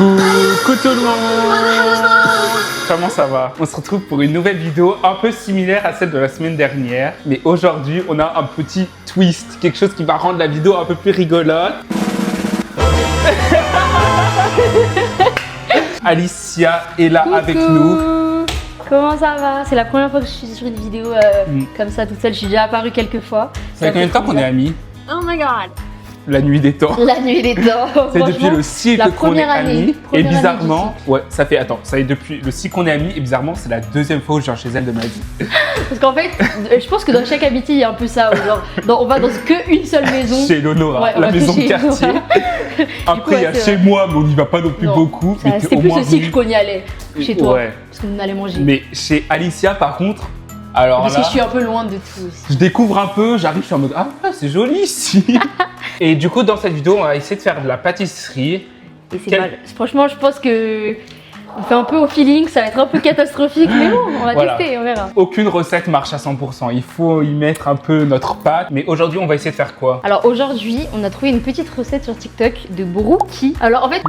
Coucou tout le monde! Comment ça va? On se retrouve pour une nouvelle vidéo un peu similaire à celle de la semaine dernière. Mais aujourd'hui, on a un petit twist, quelque chose qui va rendre la vidéo un peu plus rigolote. Alicia est là avec nous. Comment ça va? C'est la première fois que je suis sur une vidéo comme ça toute seule. Je suis déjà apparue quelques fois. Ça fait combien de temps qu'on est amis? Oh my god! La nuit des temps. La nuit des temps. C'est depuis le cycle qu'on est amis. Et bizarrement, ouais, ça fait depuis le cycle qu'on est amis. Et bizarrement, c'est la deuxième fois où je viens chez elle de ma vie. Parce qu'en fait, je pense que dans chaque amitié, il y a un peu ça. Où genre, on va dans qu'une seule maison. Chez Léonora, ouais, la maison de quartier. Après, il y a chez moi, mais on n'y va pas non plus beaucoup. C'est plus le cycle qu'on y allait chez toi. Ouais. Parce qu'on allait manger. Mais chez Alicia, par contre. Alors parce là, que je suis un peu loin de tout aussi. Je découvre un peu, j'arrive, je suis en mode ah c'est joli ici. Et du coup dans cette vidéo on va essayer de faire de la pâtisserie. Et c'est mal. Franchement je pense que on fait un peu au feeling, ça va être un peu catastrophique, mais bon, on va tester, on verra. Aucune recette marche à 100%, il faut y mettre un peu notre pâte. Mais aujourd'hui, on va essayer de faire quoi? Alors aujourd'hui, on a trouvé une petite recette sur TikTok de brookie. Alors en fait,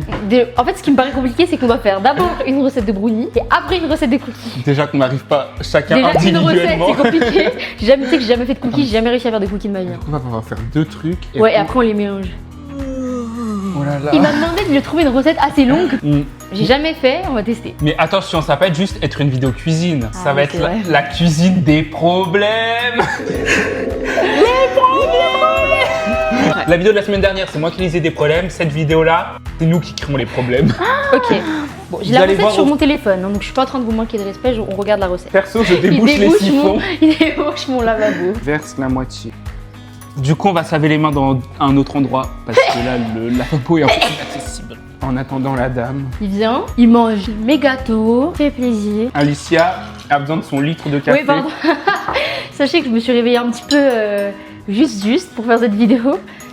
ce qui me paraît compliqué, c'est qu'on doit faire d'abord une recette de brownie et après une recette de cookies. Déjà qu'on n'arrive pas chacun déjà individuellement. Déjà une recette, c'est compliqué. J'ai jamais fait de cookies, j'ai jamais réussi à faire de cookies de ma vie. Du coup, on va faire deux trucs. Ouais, et après on les mélange. Oh là là. Il m'a demandé de lui trouver une recette assez longue. J'ai jamais fait, on va tester. Mais attention, ça va pas être juste être une vidéo cuisine. Ça va être la cuisine des problèmes. Les problèmes. La vidéo de la semaine dernière, c'est moi qui lisais des problèmes. Cette vidéo-là, c'est nous qui créons les problèmes. Ok. Bon, j'ai la recette sur mon téléphone, hein, donc je suis pas en train de vous manquer de respect, on regarde la recette. Perso, je débouche les siphons. Il débouche mon lavabo. Verse la moitié. Du coup, on va se laver les mains dans un autre endroit parce que là, le lavabo est un peu inaccessible. En attendant la dame. Il vient, il mange mes gâteaux, fait plaisir. Alicia a besoin de son litre de café. Oui, pardon. Sachez que je me suis réveillée un petit peu juste pour faire cette vidéo.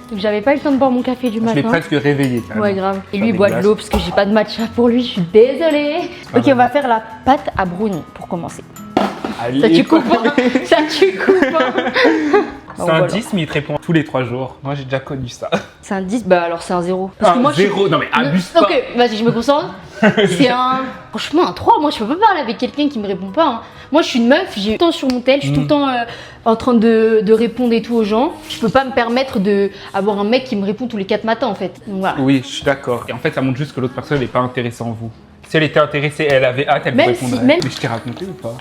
Donc j'avais pas eu le temps de boire mon café du matin. Je l'ai presque réveillé quand même. Ouais, grave. Et lui, il boit de l'eau parce que j'ai pas de matcha pour lui, je suis désolée. Ok, on va faire la pâte à brownie pour commencer. Allez, ça tu coupes pas. Ça tu coupes pas. C'est un 10, mais il te répond tous les 3 jours. Moi, j'ai déjà connu ça. C'est un 10, bah alors c'est un 0. Parce que moi, 0, non mais abuse pas. Ok, vas-y, je me concentre. C'est un... Franchement, un 3, moi je peux pas parler avec quelqu'un qui me répond pas. Hein. Moi je suis une meuf, j'ai tout le temps sur mon tel, je suis tout le temps en train de répondre et tout aux gens. Je peux pas me permettre d'avoir un mec qui me répond tous les 4 matins en fait. Donc, voilà. Oui, je suis d'accord. Et en fait, ça montre juste que l'autre personne n'est pas intéressée en vous. Si elle était intéressée, elle avait hâte, elle vous répondrait. Mais je t'ai raconté ou pas?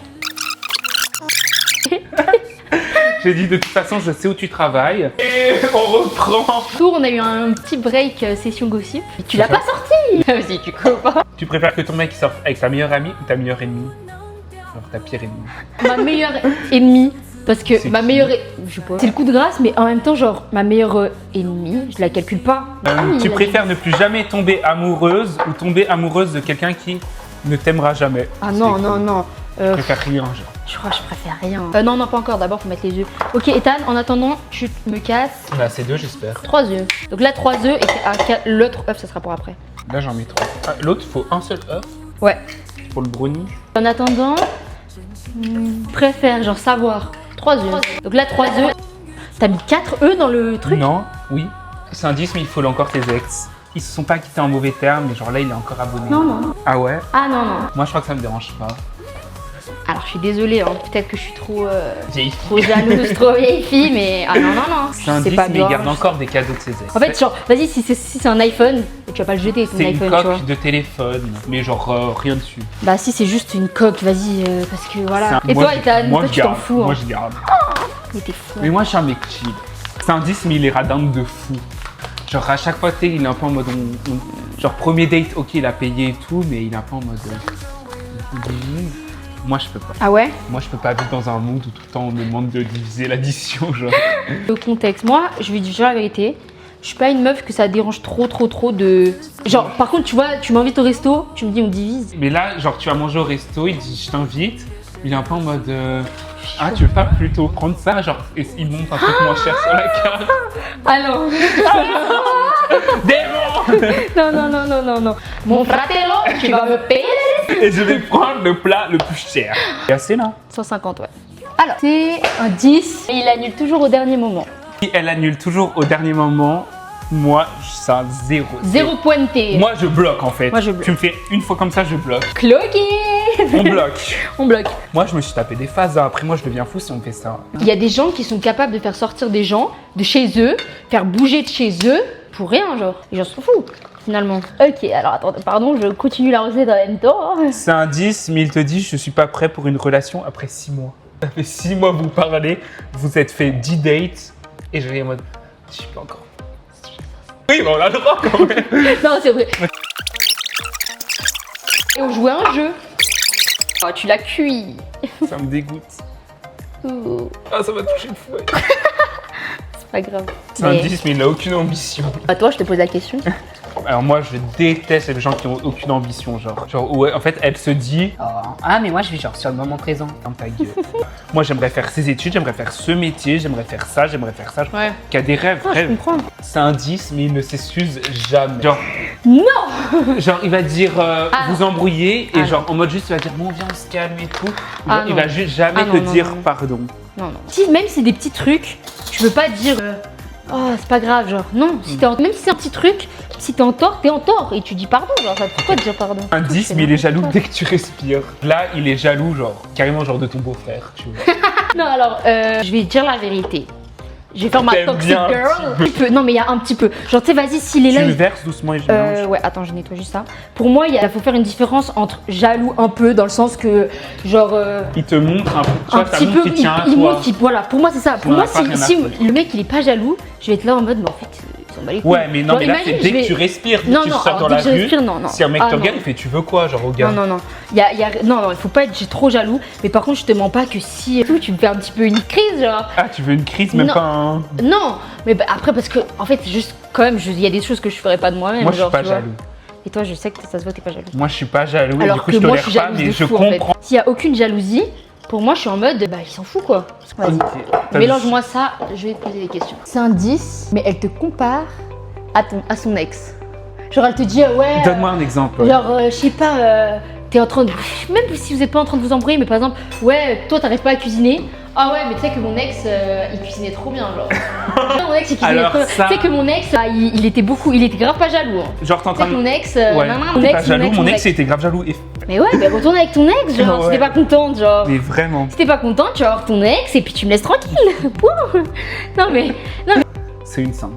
J'ai dit de toute façon, je sais où tu travailles. Et on reprend. On a eu un petit break session gossip. Tu l'as pas sorti. Si tu coupes pas. Tu préfères que ton mec sorte avec ta meilleure amie ou ta meilleure ennemie? Genre ta pire ennemie. Ma meilleure ennemie. Parce que ma meilleure... Je sais pas. C'est le coup de grâce, mais en même temps, genre, ma meilleure ennemie, je la calcule pas. Tu préfères ne plus jamais tomber amoureuse ou tomber amoureuse de quelqu'un qui ne t'aimera jamais? Ah non, non, non. Je préfère rien, genre. Je crois que je préfère rien. Non, non, pas encore. D'abord, faut mettre les œufs. Ok, Ethan, en attendant, tu me casses. Là, c'est 2, j'espère. 3 œufs. Donc là, 3 œufs et l'autre œuf, ça sera pour après. Là, j'en mets 3. Ah, l'autre, il faut un seul œuf? Ouais. Pour le brownie? En attendant, préfère, genre, savoir. 3 œufs. Donc là, 3 œufs. T'as mis 4 œufs dans le truc? Non, oui. C'est un 10, mais il faut encore tes ex. Ils se sont pas quittés en mauvais termes, mais genre là, il est encore abonné. Non, non. Ah ouais? Ah non, non. Moi, je crois que ça me dérange pas. Alors, je suis désolée, hein. Peut-être que je suis trop vieille jalouse, trop vieille fille, mais ah non, non, non. C'est un 10, mais il garde encore des cadeaux de ses ex. En fait, genre, vas-y, si c'est un iPhone, tu vas pas le jeter, ton iPhone, tu vois. C'est une coque de téléphone, mais genre rien dessus. Bah si, c'est juste une coque, vas-y, parce que voilà. Et toi, Ethan, toi, tu t'en fous. Moi, je garde. Mais t'es fou. Mais moi, je suis un mec chill. C'est un 10, mais il est radin de fou. Genre, à chaque fois, tu sais, il est un peu en mode... Genre, premier date, ok, il a payé et tout, mais il est un peu en mode... Moi, je peux pas. Ah ouais? Moi, je peux pas vivre dans un monde où tout le temps on me demande de diviser l'addition, genre. Le contexte, moi, je vais dire la vérité. Je suis pas une meuf que ça dérange trop de... Genre, par contre, tu vois, tu m'invites au resto, tu me dis on divise. Mais là, genre, tu vas manger au resto, il dit je t'invite. Il est un peu en mode... Ah, tu veux pas plutôt prendre ça? Genre, il monte un truc moins cher sur la carte. Ah non. Démon! Non, non, non, non, non, non. Mon fratello, tu vas me payer. Et je vais prendre le plat le plus cher. C'est assez là? 150, ouais. Alors, c'est un 10 et il annule toujours au dernier moment. Elle annule toujours au dernier moment. Moi, c'est un 0. Zéro pointé. Moi, je bloque en fait. Moi, je bloque. Tu me fais une fois comme ça, je bloque. Cloqué. On bloque. On bloque. Moi, je me suis tapé des phases. Hein. Après, moi, je deviens fou si on fait ça. Il y a des gens qui sont capables de faire sortir des gens de chez eux, faire bouger de chez eux pour rien, genre. Les gens s'en foutent, finalement. Ok, alors attendez, pardon, je continue la recette en même temps. C'est un 10, mais il te dit je suis pas prêt pour une relation après 6 mois. Ça fait 6 mois que vous parlez, vous êtes fait 10 dates, et je vais en mode je suis pas encore. Oui, mais on a le droit quand même. Non, c'est vrai. Et on jouait à un jeu. Oh, tu l'as cuit. Ça me dégoûte. Oh, Ah, ça m'a touché une fois. c'est pas grave. C'est un 10, mais il n'a aucune ambition. À toi, je te pose la question. Alors moi, je déteste les gens qui ont aucune ambition, genre ouais, en fait, elle se dit ah mais moi je vis genre sur le moment présent. Dans ta gueule. Moi, j'aimerais faire ces études, j'aimerais faire ce métier, j'aimerais faire ça, Ouais. Qui a des rêves, Ah, je comprends. C'est un 10, mais il ne s'excuse jamais. Genre, Non. genre il va dire vous embrouillez et Ah, genre en mode juste il va dire bon viens on se calme et tout. Ah, Il non. va juste jamais Ah, te non, dire non. pardon. Non, non. Si, même si c'est des petits trucs, tu peux pas dire oh, c'est pas grave, genre. Non, si même si c'est un petit truc, si t'es en tort, t'es en tort. Et tu dis pardon, genre. Pourquoi te dire pardon? Un 10, C'est mais il est jaloux n'importe dès que tu respires. Là, il est jaloux, genre, carrément genre de ton beau-frère, tu vois. Non, alors, je vais dire la vérité. Je vais faire ma T'aimes toxic bien un girl. petit Un petit peu. Non, mais il y a un petit peu. Genre, tu sais, vas-y, s'il est Tu là. le il- verses doucement et je mélange. Ouais, attends, je nettoie juste ça. Pour moi, il faut faire une différence entre jaloux un peu, dans le sens que, genre. Il te montre un peu, tu Un vois, ça petit montre peu, qu'il tient à il toi. montre qu'il. Voilà, pour moi, c'est ça. Pour n'en moi, as pas rien à si foutre. le mec il est pas jaloux, je vais être là en mode, mais en fait, ils s'en bat les couilles. Ouais, mais non, Genre, mais là, imagine, c'est dès je vais- que tu respires, dès Non, que tu non, sors alors, dans dès la que je rue, respire, non, non. si un mec Ah, te regarde, non. il fait tu veux quoi, genre au gars. Non, non, non. Non, non, il faut pas être trop jaloux. Mais par contre, je te mens pas que si tu me fais un petit peu une crise, genre. Ah, tu veux une crise, même Non. pas un. Non, mais après, parce que, en fait, juste quand même, il y a des choses que je ferais pas de moi-même. Moi, je suis genre, pas tu vois. jaloux. Et toi, je sais que ça se voit que t'es pas jaloux. Moi, je suis pas jaloux, et Alors du coup, que je moi, je tolère suis pas, jalouse mais de je fou, en fait. comprends. S'il y a aucune jalousie, pour moi, je suis en mode, bah, il s'en fout, quoi. Vas-y. Ok. T'as Mélange-moi ça, je vais te poser des questions. C'est un 10, mais elle te compare à son ex. Genre, elle te dit, ouais. Donne-moi un exemple. Genre, je sais pas, t'es en train de. Même si vous êtes pas en train de vous embrouiller, mais par exemple, ouais, toi t'arrives pas à cuisiner. Ah ouais, mais tu sais que mon ex, il cuisinait trop bien, genre. Mon ex, il cuisinait Alors trop bien. ça- Tu sais que mon ex, il était grave pas jaloux. Hein. Genre, t'es en Tu sais train que de. mon ex, Ouais, mon t'es ex, pas jaloux, mon ex, il était grave jaloux. Et... Mais ouais, mais retourne avec ton ex, genre, si Ouais. t'es pas contente, genre. Mais vraiment, Si t'es pas contente, tu vas voir ton ex et puis tu me laisses tranquille. Point. Non mais c'est une 5.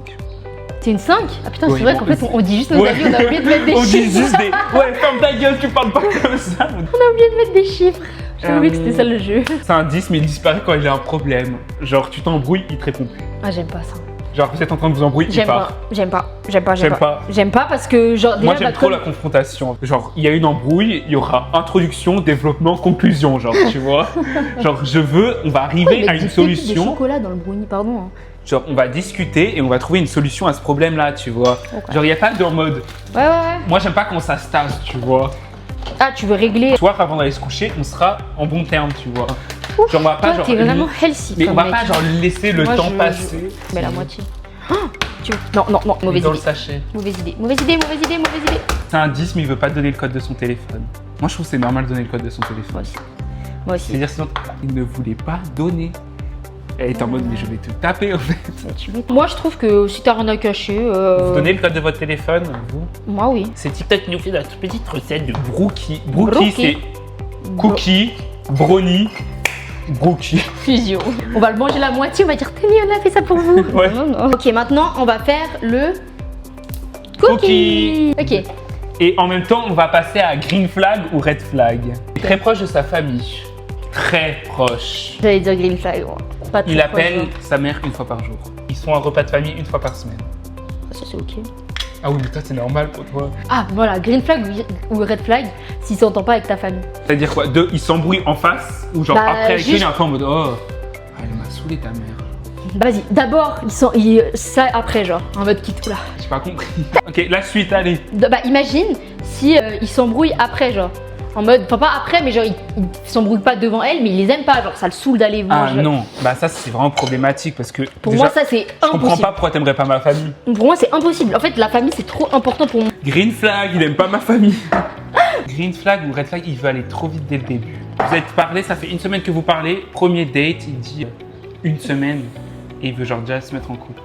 c'est une 5. Ah putain, Oui, c'est vrai bon, qu'en fait on dit juste nos Ouais. avis, on a oublié de mettre des On dit chiffres. juste des. Ouais, ferme ta gueule, tu parles pas comme ça. On a oublié de mettre des chiffres. J'ai oublié que c'était ça le jeu. C'est un 10, mais il disparaît quand il a un problème. Genre, tu t'embrouilles, il te répond plus. Ah j'aime pas ça. Genre, vous êtes en train de vous embrouiller, il J'aime part. pas. J'aime pas. J'aime pas parce que genre Moi, déjà, j'aime bah, trop comme- la confrontation. Genre, il y a une embrouille, il y aura introduction, développement, conclusion, genre, tu vois. Genre, on va arriver Ouais, mais à des une pépites de solution. chocolat dans le brownie, pardon. Hein. Genre, on va discuter et on va trouver une solution à ce problème-là, tu vois. Ok. Genre, il n'y a pas de en mode. Ouais. Moi, j'aime pas quand ça se tasse, tu vois. Ah tu veux régler. Ce soir, avant d'aller se coucher, on sera en bon terme, tu vois. Genre, on va pas Toi genre. t'es vraiment healthy. Mais on comme va mec. pas genre laisser le Moi, temps je- passer. Mais la moitié. Ah, tu veux... Non, mauvaise Dans le idée. sachet. Mauvaise idée. C'est un 10, mais il veut pas te donner le code de son téléphone. Moi, je trouve que c'est normal de donner le code de son téléphone. Moi aussi. C'est-à-dire, sinon, il ne voulait pas donner. Elle est en mode, mais je vais te taper, en fait. Moi je trouve que si t'as rien à cacher. Vous donnez le code de votre téléphone, vous. Moi oui. C'est TikTok qui nous fait la toute petite recette de brookie. Brookie. Brookie, c'est cookie, brownie, brookie. Fusion. On va le manger la moitié, on va dire tenez, on a fait ça pour vous. Ouais. Non. Ok, maintenant on va faire le cookie. Ok. Et en même temps, on va passer à green flag ou red flag. Très proche de sa famille. Très proche. J'allais dire green flag. Ouais. Pas très Il proche, appelle hein. sa mère une fois par jour. Ils sont un repas de famille une fois par semaine. Ça c'est ok. Ah oui, mais toi, c'est normal pour toi. Ah voilà, green flag ou red flag s'il s'entend pas avec ta famille. C'est-à-dire quoi? Deux, ils s'embrouillent en face ou genre Bah, après avec juste- lui, il est un peu en mode oh, elle m'a saoulé ta mère. Vas-y, d'abord, ça après genre, en mode quitte. Oula. J'ai pas compris. Ok, la suite, allez. Bah imagine si ils s'embrouillent après genre. En mode, enfin pas après, mais genre ils s'embrouillent pas devant elle, mais ils les aiment pas, genre ça le saoule d'aller Ah manger. non, bah ça c'est vraiment problématique parce que Pour déjà, moi ça c'est je comprends impossible. pas pourquoi t'aimerais pas ma famille. Pour moi c'est impossible. En fait la famille c'est trop important pour moi. Green flag, il aime pas ma famille. Green flag ou red flag, il veut aller trop vite dès le début. Vous êtes parlé, ça fait une semaine que vous parlez, premier date, il dit une semaine et il veut genre déjà se mettre en couple.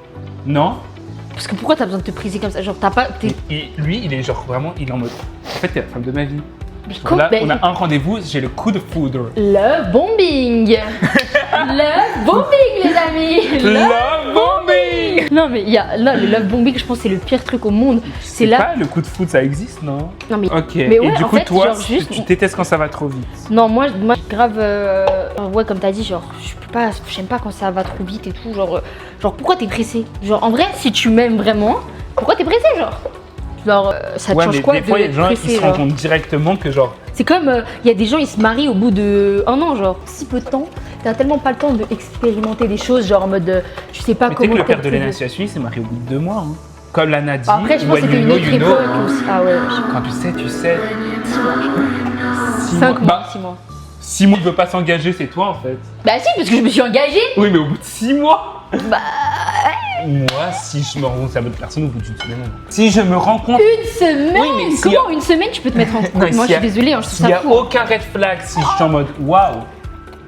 Non? Parce que pourquoi t'as besoin de te presser comme ça? Genre, t'as pas. Et lui, il est genre vraiment, il est en mode. En fait, t'es la femme de ma vie. Là, on a un rendez-vous, j'ai le coup de foudre. Love bombing. Love bombing, les amis. Love bombing. Non, mais là, le love bombing, je pense que c'est le pire truc au monde. C'est là. Pas le coup de foudre, ça existe, non? Non, mais. Ok. Mais ouais, et du coup, en fait, toi, genre, juste... tu détestes quand ça va trop vite. Non, moi grave. Ouais, comme t'as dit, genre, je peux pas. J'aime pas quand ça va trop vite et tout. Genre, pourquoi t'es pressé? Genre, en vrai, si tu m'aimes vraiment, pourquoi t'es pressé, genre? Genre, ça te change quoi des fois, il y a des gens qui se rendent compte directement que genre. C'est comme, il y a des gens, ils se marient au bout de 1 an, genre, si peu de temps. T'as tellement pas le temps d'expérimenter des choses, genre en mode, tu sais pas Mais comment. Tu sais que le père de Lena Suisse s'est marié au bout de 2 mois. Hein. Comme Lana dit. Après, je pense que c'était une autre époque aussi. Ah ouais. Quand tu sais, tu sais. 6 mois, je crois. 5 mois, 6 mois. 6 mois, il veut pas s'engager, c'est toi en fait. Bah si, parce que je me suis engagée. Oui, mais au bout de 6 mois. Bah. Moi, si je me rends compte à votre personne au bout d'une semaine. Si je me rends compte. Une semaine. Oui, mais si comment une semaine tu peux te mettre en couple? Moi, je suis désolée, hein, je trouve ça fou. Il n'y a aucun red flag si je suis en mode wow,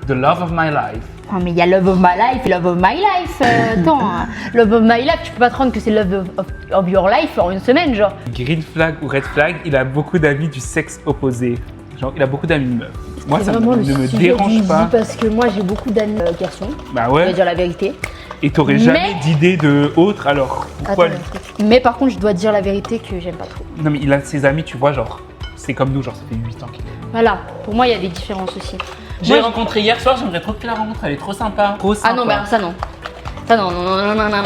the love of my life. Oh, mais il y a love of my life et love of my life. Attends, love of my life, tu peux pas te rendre que c'est love of your life en 1 semaine, genre. Green flag ou red flag, il a beaucoup d'amis du sexe opposé. Genre, il a beaucoup d'amis meufs. Moi, ça ne me dérange pas. Parce que moi, j'ai beaucoup d'amis garçons. Bah ouais. Je vais dire la vérité. Et t'aurais jamais d'idée de autre, alors pourquoi lui? Mais par contre, je dois te dire la vérité que j'aime pas trop. Non, mais il a ses amis, tu vois, genre, c'est comme nous, genre, ça fait 8 ans qu'il est. Voilà, pour moi, il y a des différences aussi. J'ai rencontré hier soir, j'aimerais trop que tu la rencontres, elle est trop sympa. Trop sympa. Ah non, bah ça non. Ça non, non, non, non, non, non, non,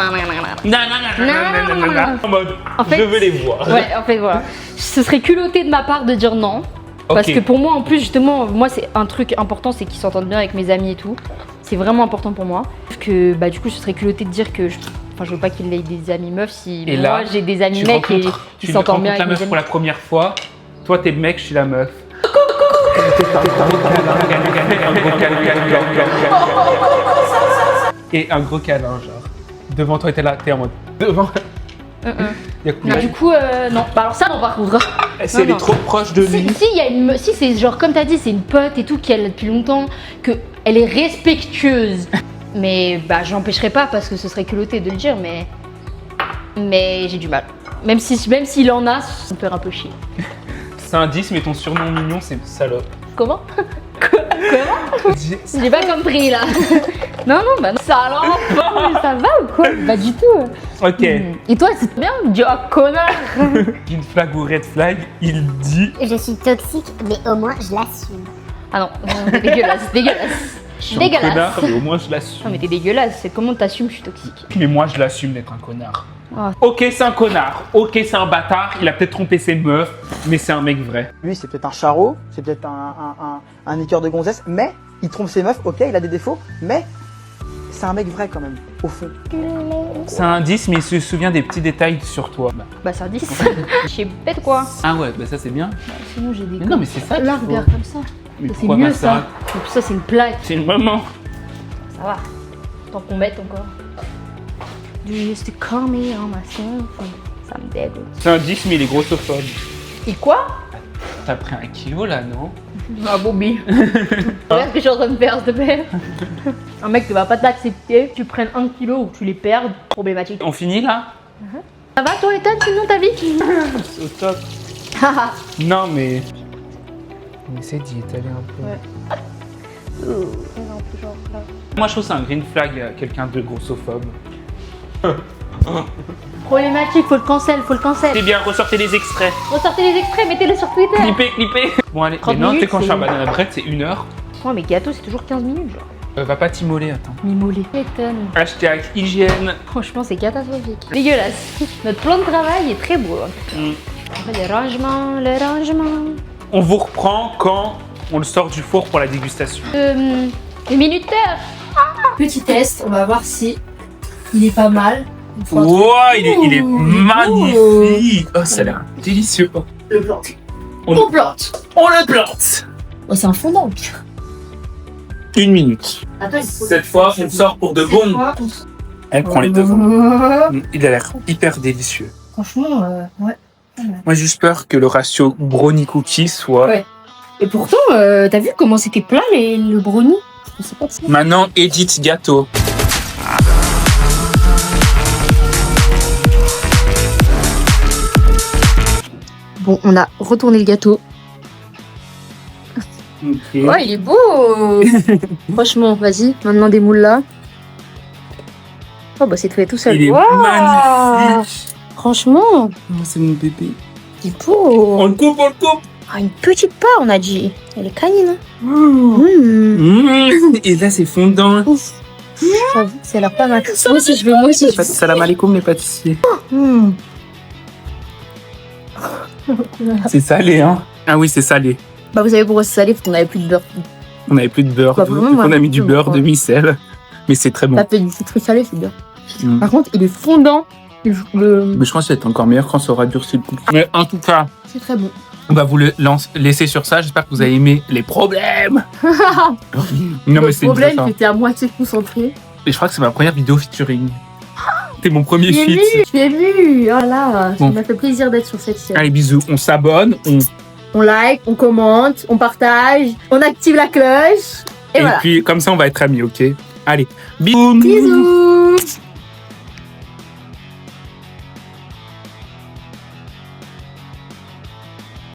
non, non. En mode, en fait, je veux les voir. Ouais, en fait, voilà. Ce serait culotté de ma part de dire non. Parce que pour moi, en plus, justement, moi, c'est un truc important, c'est qu'ils s'entendent bien avec mes amis et tout. C'est vraiment important pour moi. Parce que, bah, du coup, ce serait culotté de dire que je veux pas qu'il ait des amis meufs si et moi, là, j'ai des amis mecs et qui s'entendent bien avec la meuf mes amis. pour la première fois, toi, t'es le mec, je suis la meuf. Et un gros câlin, genre. Devant toi, t'es là, t'es en mode. Devant. Du coup, non. Bah alors ça, non, par contre. Si elle est trop proche de lui. Si c'est genre, comme t'as dit, c'est une pote et tout, qui est là depuis longtemps, qu'elle est respectueuse. Mais bah, j'empêcherai pas parce que ce serait culotté de le dire, mais j'ai du mal. Même s'il en a, ça me fait un peu chier. C'est un 10, mais ton surnom mignon, c'est salope. Comment? Comment? J'ai pas compris là. Non, bah salope. Ça va ou quoi? Pas du tout. Ok. Et toi, c'est bien? Dis oh connard. Green flag ou red flag, il dit. Je suis toxique, mais au moins je l'assume. Ah non, c'est dégueulasse, dégueulasse. Je suis un connard, mais au moins je l'assume. Non mais t'es dégueulasse, c'est comment t'assumes que je suis toxique? Mais moi je l'assume d'être un connard. Oh. Ok, c'est un connard, ok, c'est un bâtard, il a peut-être trompé ses meufs, mais c'est un mec vrai. Lui, c'est peut-être un charreau, c'est peut-être un écœur de gonzesse, mais il trompe ses meufs, ok, il a des défauts, mais c'est un mec vrai quand même, au fond. C'est un 10, mais il se souvient des petits détails sur toi. Bah c'est un 10. Je suis bête quoi. Ah ouais, bah ça c'est bien. Bah, sinon j'ai des. Mais non, mais c'est ça. Là, regarde comme ça. Mais C'est mieux ça. Donc ça c'est une plaque. C'est une maman. Ça va. Tant qu'on mette encore. Do you used to call me on my cell phone? Ça me dégoûte. C'est un 10, mais il est grossophobe. Et quoi? T'as pris 1 kilo là, non? Ah Bobby. Regarde ce que je suis en train de faire, s'il te plaît. Un mec ne va pas t'accepter. Tu prennes 1 kilo ou que tu les perdes, problématique. On finit là? Ça va toi Ethan, sinon ta vie? C'est au top. Non mais... On essaie d'y étaler un peu. Ouais. Moi je trouve que c'est un green flag, quelqu'un de grossophobe. Problématique, faut le cancel, C'est bien, ressortez les extraits. Ressortez les extraits, mettez-les sur Twitter. Clippez. Bon allez, 30 mais non, tu sais minutes, quand je suis un c'est- banana bread, c'est 1 heure. Ouais mais gâteau c'est toujours 15 minutes genre. Va pas t'immoler, attends. Mimolé. Ethan. Hashtag hygiène. Franchement c'est catastrophique. Dégueulasse. Notre plan de travail est très beau. On fait le rangement. On vous reprend quand on le sort du four pour la dégustation. Les minuteurs. Petit test, on va voir si il est pas mal. Une fois Wow, il est Ouh, magnifique. Oh, ça a l'air délicieux. le plante. On- On plante. On le plante. Oh, c'est un fondant. 1 minute. Attends, il faut... Cette fois, on sort pour de bon. Elle prend les devants. Il a l'air hyper délicieux. Franchement, ouais. Moi, j'ai juste peur que le ratio brownie cookie soit... Ouais. Et pourtant, t'as vu comment c'était plein le brownie? Je sais pas de ça. Maintenant, Edith Gâteau. Bon, on a retourné le gâteau. Ok. Ouais, il est beau. Franchement, vas-y, maintenant des moules là. Oh bah c'est fait tout seul. Il est Waouh. magnifique. Franchement, Oh, c'est mon bébé. il est beau. On le coupe, on le coupe. Ah, une petite part, on a dit. Elle est canine. Hein. Et là, c'est fondant. J'avoue, ça a l'air pas mal. Moi aussi, je veux. Salam alaikum les pâtissiers. C'est salé, hein? Ah oui, c'est salé. Bah vous savez pourquoi c'est salé? Parce qu'on avait plus de beurre. On n'avait plus de beurre. Bah, vraiment, donc moi, on a mis du non, beurre, quoi. demi-sel. Mais c'est très bon. Ça fait du très salé, c'est bien. Mm. Par contre, il est fondant. Mais je pense que ça va être encore meilleur quand ça aura durci le coup. Mais en tout cas, C'est très bon. on va vous le laisser sur ça. J'espère que vous avez aimé les problèmes. Non, mais c'est Le problème, ça. c'était à moitié concentré. Et je crois que c'est ma première vidéo featuring. C'était mon premier Je feat. l'ai vu. Oh là, ça Bon. m'a fait plaisir d'être sur cette chaîne. Allez, bisous. On s'abonne. On like, on commente, on partage, on active la cloche. Et Et voilà. puis, comme ça, on va être amis, ok? Allez, bisous. Bisous.